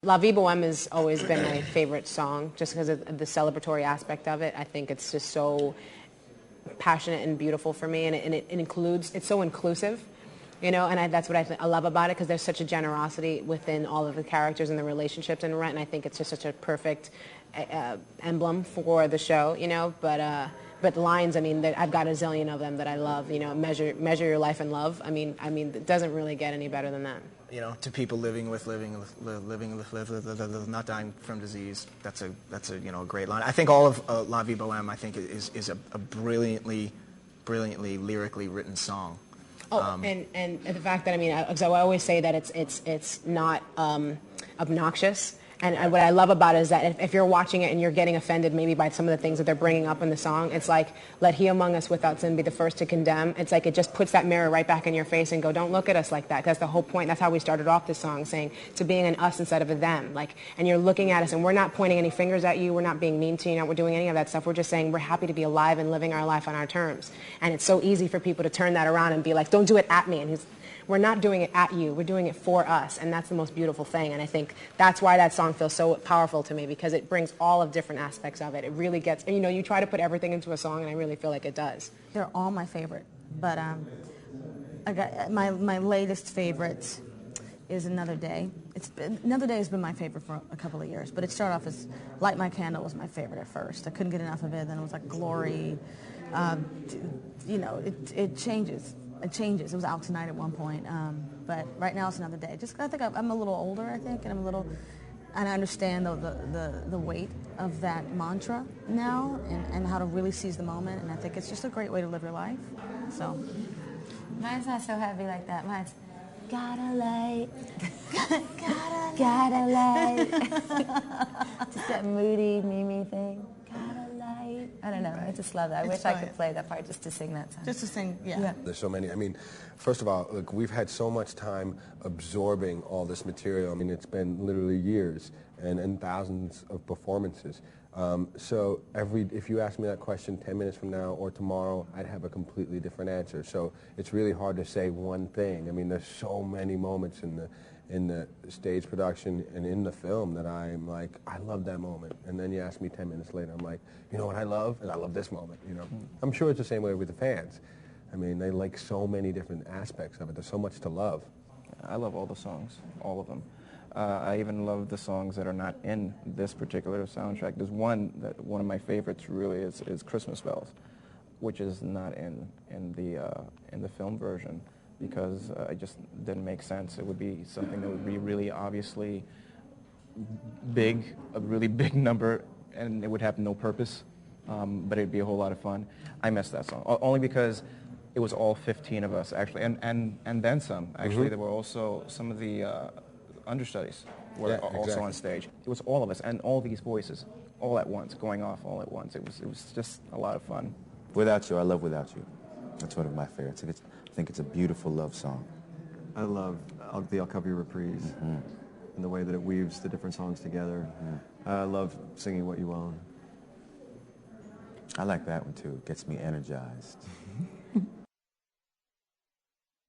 La Vie Boheme has always been my favorite song, just because of the celebratory aspect of it. I think it's just so passionate and beautiful for me, and it includes, it's so inclusive, you know, and that's what I love about it, because there's such a generosity within all of the characters and the relationships in Rent, and I think it's just such a perfect emblem for the show, you know, but lines, I mean, I've got a zillion of them that I love, you know, measure your life in love. I mean, it doesn't really get any better than that. You know, to people living with not dying from disease, that's a you know, a great line. I think all of La Vie Boheme, I think, is a brilliantly lyrically written song. Oh, and the fact that, I mean, so I always say that it's not obnoxious. And what I love about it is that if you're watching it and you're getting offended maybe by some of the things that they're bringing up in the song, it's like, let he among us without sin be the first to condemn. It's like it just puts that mirror right back in your face and go, don't look at us like that. That's the whole point. That's how we started off this song, saying to being an us instead of a them. Like, and you're looking at us, and we're not pointing any fingers at you. We're not being mean to you. We're doing any of that stuff. We're just saying we're happy to be alive and living our life on our terms. And it's so easy for people to turn that around and be like, don't do it at me. And we're not doing it at you. We're doing it for us, and that's the most beautiful thing. And I think that's why that song feels so powerful to me, because it brings all of different aspects of it. It really gets, you know, you try to put everything into a song, and I really feel like it does. They're all my favorite, but I got my latest favorite is Another Day. Another Day has been my favorite for a couple of years, but it started off as Light My Candle was my favorite at first. I couldn't get enough of it. Then it was like Glory. You know, it changes. It changes. It was Out Tonight at one point, but right now it's Another Day. Just I think I'm a little older, I think, and I understand the weight of that mantra now, and how to really seize the moment. And I think it's just a great way to live your life. So, mine's not so heavy like that. Mine's got a light, got a light. Just that moody, Mimi thing. I don't know. I just love that. I wish I could play that part just to sing that song. Just to sing, yeah. There's so many. I mean, first of all, look, we've had so much time absorbing all this material. I mean, it's been literally years and thousands of performances. So if you ask me that question 10 minutes from now or tomorrow, I'd have a completely different answer. So it's really hard to say one thing. I mean, there's so many moments in the stage production and in the film that I'm like, I love that moment. And then you ask me 10 minutes later, I'm like, you know what I love? And I love this moment, you know. I'm sure it's the same way with the fans. I mean, they like so many different aspects of it. There's so much to love. I love all the songs, all of them. I even love the songs that are not in this particular soundtrack. There's one of my favorites really is Christmas Bells, which is not in the film version, because it just didn't make sense. It would be something that would be really obviously big, a really big number, and it would have no purpose, but it'd be a whole lot of fun. I missed that song, only because it was all 15 of us, actually, and then some. Actually, there were also some of the understudies were also on stage. It was all of us, and all these voices, all at once, going off all at once. It was just a lot of fun. Without You, I love Without You. That's one of my favorites. I think it's a beautiful love song. I love the I'll Cover Your Reprise and the way that it weaves the different songs together. I love Singing What You Own. I like that one too. It gets me energized.